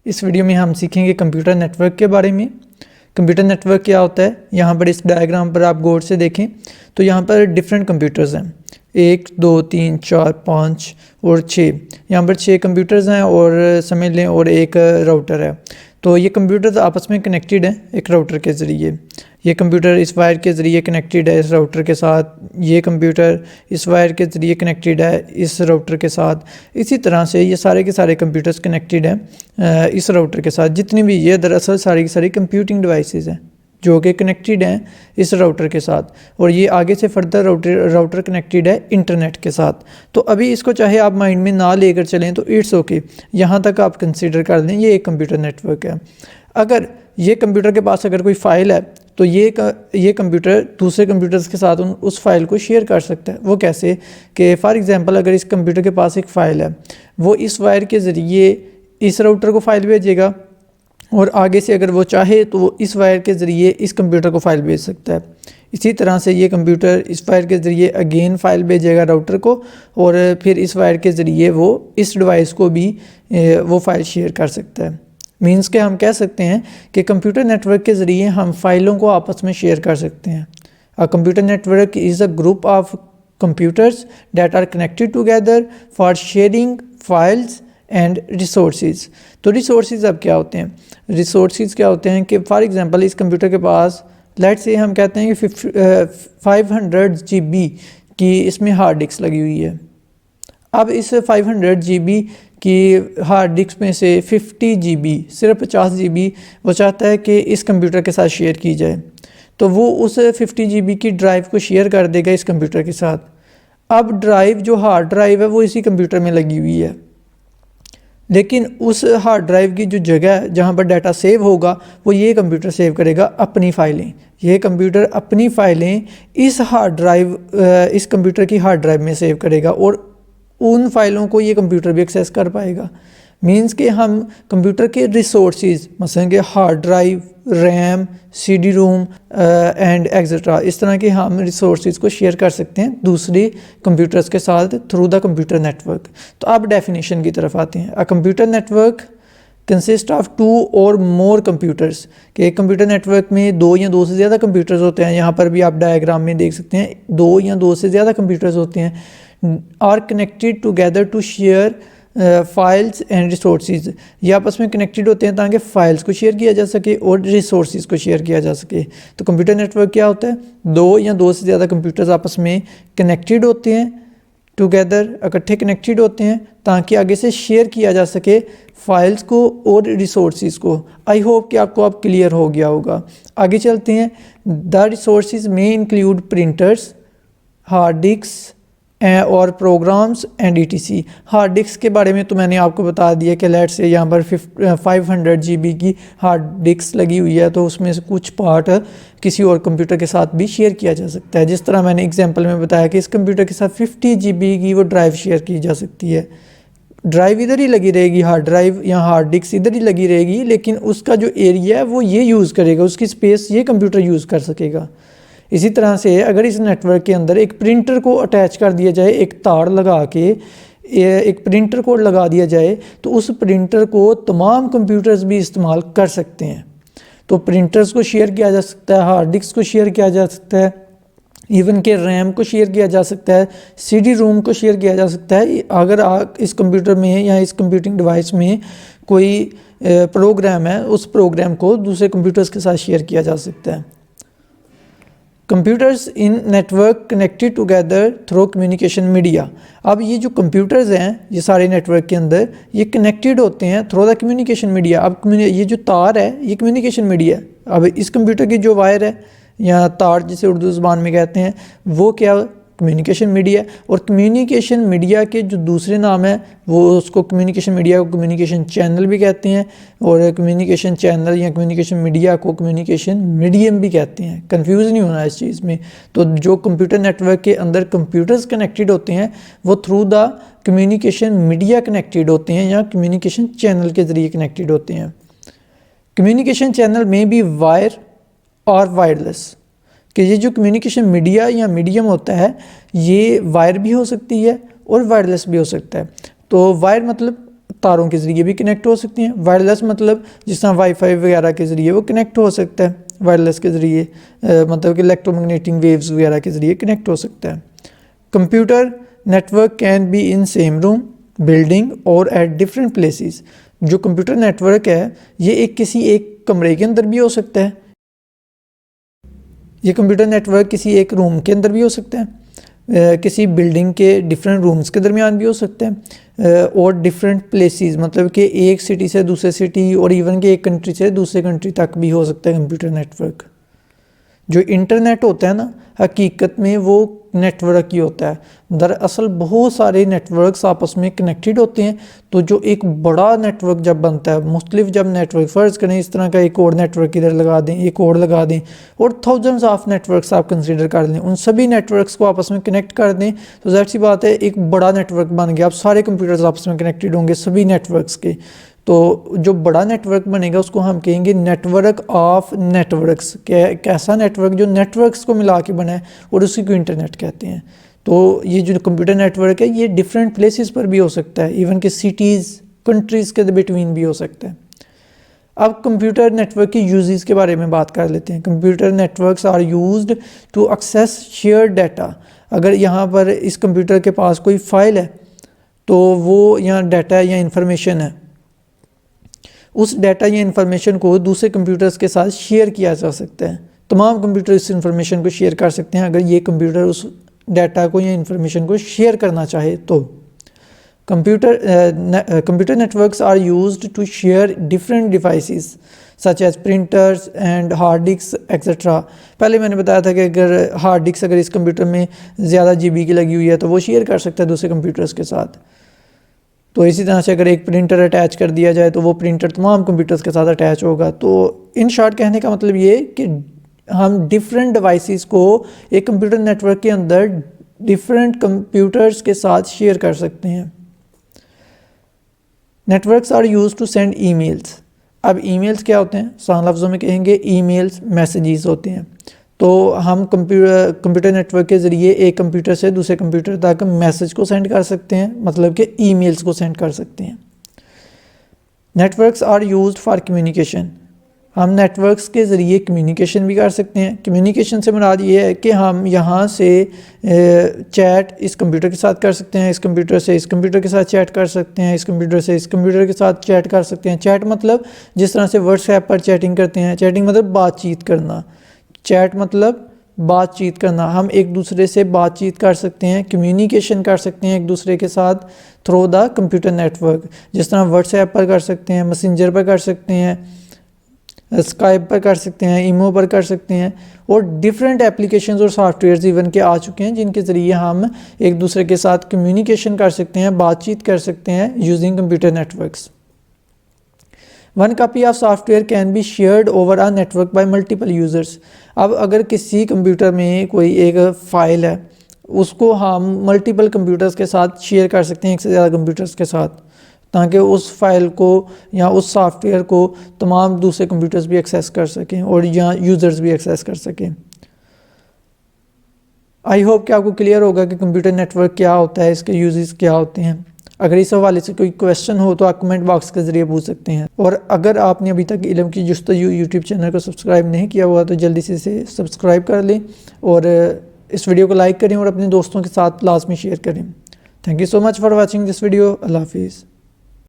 اس video میں ہم سیکھیں گے کمپیوٹر نیٹ ورک کے بارے میں۔ کمپیوٹر نیٹ ورک کیا ہوتا ہے؟ یہاں پر اس ڈائیگرام پر آپ غور سے دیکھیں تو یہاں پر ڈیفرنٹ کمپیوٹرز ہیں، 1 2 3 4 5 اور 6۔ یہاں پر 6 کمپیوٹرز ہیں اور سمجھ لیں اور ایک راؤٹر ہے۔ تو یہ کمپیوٹرز آپس میں کنیکٹڈ ہیں ایک راؤٹر کے ذریعے۔ یہ کمپیوٹر اس وائر کے ذریعے کنیکٹڈ ہے اس راؤٹر کے ساتھ، یہ کمپیوٹر اس وائر کے ذریعے کنیکٹڈ ہے اس راؤٹر کے ساتھ۔ اسی طرح سے یہ سارے کے سارے کمپیوٹرز کنیکٹڈ ہیں اس راؤٹر کے ساتھ۔ جتنی بھی یہ دراصل ساری کی ساری کمپیوٹنگ ڈیوائسز ہیں جو کہ کنیکٹڈ ہیں اس راؤٹر کے ساتھ، اور یہ آگے سے فردر راؤٹر کنیکٹڈ ہے انٹرنیٹ کے ساتھ۔ تو ابھی اس کو چاہے آپ مائنڈ میں نہ لے کر چلیں تو اٹس اوکے، یہاں تک آپ کنسیڈر کر لیں یہ ایک کمپیوٹر نیٹ ورک ہے۔ اگر یہ کمپیوٹر کے پاس اگر کوئی فائل ہے تو یہ کمپیوٹر دوسرے کمپیوٹرز کے ساتھ اس فائل کو شیئر کر سکتا ہے۔ وہ کیسے کہ فار ایگزامپل اگر اس کمپیوٹر کے پاس ایک فائل ہے، وہ اس وائر کے ذریعے اس راؤٹر کو فائل بھیجے گا، اور آگے سے اگر وہ چاہے تو وہ اس وائر کے ذریعے اس کمپیوٹر کو فائل بھیج سکتا ہے۔ اسی طرح سے یہ کمپیوٹر اس وائر کے ذریعے اگین فائل بھیجے گا راؤٹر کو، اور پھر اس وائر کے ذریعے وہ اس ڈیوائس کو بھی وہ فائل شیئر کر سکتا ہے۔ مینس کہ ہم کہہ سکتے ہیں کہ کمپیوٹر نیٹ ورک کے ذریعے ہم فائلوں کو آپس میں شیئر کر سکتے ہیں۔ Computer network is a group of computers that are connected together for sharing files and resources۔ تو ریسورسز اب کیا ہوتے ہیں؟ ریسورسز کیا ہوتے ہیں کہ فار ایگزامپل اس کمپیوٹر کے پاس لیٹ سے ہم کہتے ہیں کہ 500 GB کی اس میں ہارڈ ڈسک لگی ہوئی ہے۔ اب اس 500 GB کی ہارڈ ڈسک میں سے 50 GB صرف 50 GB وہ چاہتا ہے کہ اس کمپیوٹر کے ساتھ شیئر کی جائے، تو وہ اس 50 GB کی ڈرائیو کو شیئر کر دے گا اس کمپیوٹر کے ساتھ۔ اب ڈرائیو جو ہارڈ ڈرائیو ہے وہ اسی کمپیوٹر میں لگی ہوئی ہے، لیکن اس ہارڈ ڈرائیو کی جو جگہ ہے جہاں پر ڈیٹا سیو ہوگا وہ یہ کمپیوٹر سیو کرے گا اپنی فائلیں۔ یہ کمپیوٹر اپنی فائلیں اس کمپیوٹر کی ہارڈ ڈرائیو میں سیو کرے گا، اور ان فائلوں کو یہ کمپیوٹر بھی ایکسیس کر پائے گا۔ مینس کہ ہم کمپیوٹر کے ریسورسز مثلا کہ hard drive, RAM, C D ROM and et cetera, اس طرح کے ہم ریسورسز کو شیئر کر سکتے ہیں دوسرے کمپیوٹرز کے ساتھ through the computer network. تو اب ڈیفینیشن کی طرف آتے ہیں۔ Computer network consist of 2 or more computers، کہ ایک کمپیوٹر نیٹ ورک میں 2 یا 2 سے زیادہ کمپیوٹرز ہوتے ہیں۔ یہاں پر بھی آپ ڈائیگرام میں دیکھ سکتے ہیں 2 یا 2 سے زیادہ کمپیوٹرز ہوتے ہیں، are connected together to share files and resources. یہ آپس میں کنیکٹڈ ہوتے ہیں تاکہ فائلز کو شیئر کیا جا سکے اور ریسورسز کو شیئر کیا جا سکے۔ تو کمپیوٹر نیٹ ورک کیا ہوتا ہے؟ 2 یا 2 سے زیادہ کمپیوٹرز آپس میں کنیکٹڈ ہوتے ہیں، ٹوگیدر اکٹھے کنیکٹڈ ہوتے ہیں تاکہ آگے سے شیئر کیا جا سکے فائلز کو اور ریسورسز کو۔ آئی ہوپ کہ آپ کو اب کلیئر ہو گیا ہوگا۔ آگے چلتے ہیں۔ دا ریسورسز میں انکلیوڈ پرنٹرز، ہارڈ ڈسک اور programs and ETC۔ Hard disk کے بارے میں تو میں نے آپ کو بتا دیا کہ لیٹ سے یہاں پر 500 GB کی ہارڈ ڈسک لگی ہوئی ہے، تو اس میں سے کچھ پارٹ کسی اور کمپیوٹر کے ساتھ بھی شیئر کیا جا سکتا ہے۔ جس طرح میں نے ایگزامپل میں بتایا کہ اس کمپیوٹر کے ساتھ 50 GB کی وہ ڈرائیو شیئر کی جا سکتی ہے۔ ڈرائیو ادھر ہی لگی رہے گی، ہارڈ ڈرائیو یا ہارڈ ڈسک ادھر ہی لگی رہے گی، لیکن اس کا جو ایریا ہے وہ یہ یوز کرے گا، اس کی اسپیس یہ کمپیوٹر یوز کر سکے گا۔ اسی طرح سے اگر اس نیٹ ورک کے اندر ایک پرنٹر کو اٹیچ کر دیا جائے، ایک تار لگا کے ایک پرنٹر کوڈ لگا دیا جائے، تو اس پرنٹر کو تمام کمپیوٹرز بھی استعمال کر سکتے ہیں۔ تو پرنٹرز کو شیئر کیا جا سکتا ہے، ہارڈ ڈسک کو شیئر کیا جا سکتا ہے، ایون کہ ریم کو شیئر کیا جا سکتا ہے، سی ڈی روم کو شیئر کیا جا سکتا ہے۔ اگر اس کمپیوٹر میں یا اس کمپیوٹنگ ڈیوائس میں کوئی پروگرام ہے، اس پروگرام کو دوسرے کمپیوٹرز کے ساتھ شیئر کیا جا سکتا ہے۔ Computers in network connected together through communication media. اب یہ جو کمپیوٹرز ہیں یہ سارے نیٹ ورک کے اندر یہ کنیکٹڈ ہوتے ہیں تھرو دا کمیونیکیشن میڈیا۔ اب یہ جو تار ہے یہ کمیونیکیشن میڈیا ہے۔ اب اس کمپیوٹر کی جو وائر ہے یا تار جسے اردو زبان میں کہتے ہیں وہ کیا کمیونیکیشن میڈیا ہے، اور کمیونیکیشن میڈیا کے جو دوسرے نام ہیں وہ اس کو کمیونیکیشن میڈیا کو کمیونیکیشن چینل بھی کہتے ہیں، اور کمیونیکیشن چینل یا کمیونیکیشن میڈیا کو کمیونیکیشن میڈیم بھی کہتے ہیں۔ کنفیوز نہیں ہونا اس چیز میں۔ تو جو کمپیوٹر نیٹ ورک کے اندر کمپیوٹرز کنیکٹڈ ہوتے ہیں وہ through the communication media connected ہوتے ہیں یا کمیونیکیشن چینل کے ذریعے کنیکٹڈ ہوتے ہیں۔ کمیونیکیشن چینل میں بھی وائر اور وائرلیس، کہ یہ جو کمیونیکیشن میڈیا یا میڈیم ہوتا ہے یہ وائر بھی ہو سکتی ہے اور وائرلیس بھی ہو سکتا ہے۔ تو وائر مطلب تاروں کے ذریعے بھی کنیکٹ ہو سکتی ہیں. وائرلیس مطلب جس طرح وائی فائی وغیرہ کے ذریعے وہ کنیکٹ ہو سکتا ہے, وائرلیس کے ذریعے مطلب کہ الیکٹرو میگنیٹک ویوز وغیرہ کے ذریعے کنیکٹ ہو سکتا ہے. Computer network can be in same room, building اور ایٹ ڈفرینٹ پلیسز. جو کمپیوٹر نیٹورک ہے یہ کسی ایک کمرے کے اندر بھی ہو سکتا ہے, یہ کمپیوٹر نیٹورک کسی ایک روم کے اندر بھی ہو سکتا ہے, کسی بلڈنگ کے ڈفرینٹ رومز کے درمیان بھی ہو سکتا ہے, اور ڈفرینٹ پلیسز مطلب کہ ایک سٹی سے دوسرے سٹی اور ایون کہ ایک کنٹری سے دوسرے کنٹری تک بھی ہو سکتا ہے کمپیوٹر نیٹورک. جو انٹرنیٹ ہوتا ہے نا حقیقت میں وہ نیٹ ورک ہی ہوتا ہے. دراصل بہت سارے نیٹ ورکس آپس میں کنیکٹڈ ہوتے ہیں, تو جو ایک بڑا نیٹ ورک جب بنتا ہے, مختلف جب نیٹ ورک فرض کریں اس طرح کا ایک اور نیٹ ورک ادھر لگا دیں, ایک اور لگا دیں, اور تھاؤزنڈز آف نیٹ ورکس آپ کنسیڈر کر لیں, ان سبھی نیٹ ورکس کو آپس میں کنیکٹ کر دیں تو ظاہر سی بات ہے ایک بڑا نیٹ ورک بن گیا. اب سارے کمپیوٹرز آپس میں کنیکٹڈ ہوں گے سبھی نیٹ ورکس کے, تو جو بڑا نیٹ ورک بنے گا اس کو ہم کہیں گے network of networks. کیسا نیٹ ورک جو نیٹ ورکس کو ملا کے بنا ہے اور اسی کو انٹرنیٹ کہتے ہیں. تو یہ جو کمپیوٹر نیٹ ورک ہے یہ ڈفرینٹ پلیسز پر بھی ہو سکتا ہے, ایون کہ سٹیز کنٹریز کے بٹوین بھی ہو سکتا ہے. اب کمپیوٹر نیٹ ورک کی یوزز کے بارے میں بات کر لیتے ہیں. Computer networks are used to access share data. اگر یہاں پر اس کمپیوٹر کے پاس کوئی فائل ہے تو وہ یہاں ڈیٹا یا انفارمیشن ہے, اس ڈیٹا یا انفارمیشن کو دوسرے کمپیوٹرز کے ساتھ شیئر کیا جا سکتا ہے. تمام کمپیوٹر اس انفارمیشن کو شیئر کر سکتے ہیں اگر یہ کمپیوٹر اس ڈیٹا کو یا انفارمیشن کو شیئر کرنا چاہے تو. Computer networks are used to share different devices such as printers and hard disk etcetera. پہلے میں نے بتایا تھا کہ اگر ہارڈ ڈسک اگر اس کمپیوٹر میں زیادہ GB کی لگی ہوئی ہے تو وہ شیئر کر سکتا ہے دوسرے کمپیوٹرز کے ساتھ. تو اسی طرح سے اگر ایک پرنٹر اٹیچ کر دیا جائے تو وہ پرنٹر تمام کمپیوٹرز کے ساتھ اٹیچ ہوگا. تو ان شارٹ کہنے کا مطلب یہ کہ ہم ڈفرینٹ ڈیوائسز کو ایک کمپیوٹر نیٹ ورک کے اندر ڈفرینٹ کمپیوٹرز کے ساتھ شیئر کر سکتے ہیں. Networks are use to send emails. اب ای میلز کیا ہوتے ہیں؟ آسان لفظوں میں کہیں گے ای میلز میسیجز ہوتے ہیں. تو ہم کمپیوٹر نیٹ ورک کے ذریعے ایک کمپیوٹر سے دوسرے کمپیوٹر تک میسیج کو سینڈ کر سکتے ہیں, مطلب کہ ای میلز کو سینڈ کر سکتے ہیں. Networks are used for communication. ہم نیٹ ورکس کے ذریعے کمیونیکیشن بھی کر سکتے ہیں. کمیونیکیشن سے مراد یہ ہے کہ ہم یہاں سے چیٹ اس کمپیوٹر کے ساتھ کر سکتے ہیں, اس کمپیوٹر سے اس کمپیوٹر کے ساتھ چیٹ کر سکتے ہیں, اس کمپیوٹر سے اس کمپیوٹر کے ساتھ چیٹ کر سکتے ہیں. چیٹ مطلب جس طرح سے واٹس ایپ پر چیٹنگ کرتے ہیں, چیٹنگ مطلب بات چیت کرنا, چیٹ مطلب بات چیت کرنا. ہم ایک دوسرے سے بات چیت کر سکتے ہیں, کمیونیکیشن کر سکتے ہیں ایک دوسرے کے ساتھ through the computer network. جس طرح واٹس ایپ پر کر سکتے ہیں, میسنجر پر کر سکتے ہیں, اسکائپ پر کر سکتے ہیں, ایمو پر کر سکتے ہیں, اور ڈفرینٹ اپلیکیشنز اور سافٹ ویئرز ایون کے آ چکے ہیں جن کے ذریعے ہم ایک دوسرے کے ساتھ کمیونیکیشن کر سکتے ہیں, بات چیت کر سکتے ہیں using computer networks. One copy of software can be shared over a network by multiple users. اب اگر کسی کمپیوٹر میں کوئی ایک فائل ہے اس کو ہم ملٹیپل کمپیوٹرز کے ساتھ شیئر کر سکتے ہیں, ایک سے زیادہ کمپیوٹرز کے ساتھ, تاکہ اس فائل کو یا اس سافٹ ویئر کو تمام دوسرے کمپیوٹرز بھی ایکسیس کر سکیں اور یا یوزرز بھی ایکسیس کر سکیں. آئی ہوپ کہ آپ کو کلیئر ہوگا کہ کمپیوٹر نیٹ ورک کیا ہوتا ہے, اس کے یوزز کیا ہوتے ہیں. اگر اس حوالے سے کوئی کویسچن ہو تو آپ کمنٹ باکس کے ذریعے پوچھ سکتے ہیں. اور اگر آپ نے ابھی تک علم کی جستجو یوٹیوب چینل کو سبسکرائب نہیں کیا ہوا تو جلدی سے اسے سبسکرائب کر لیں اور اس ویڈیو کو لائک کریں اور اپنے دوستوں کے ساتھ لازمی شیئر کریں. Thank you so much for watching this video. اللہ حافظ.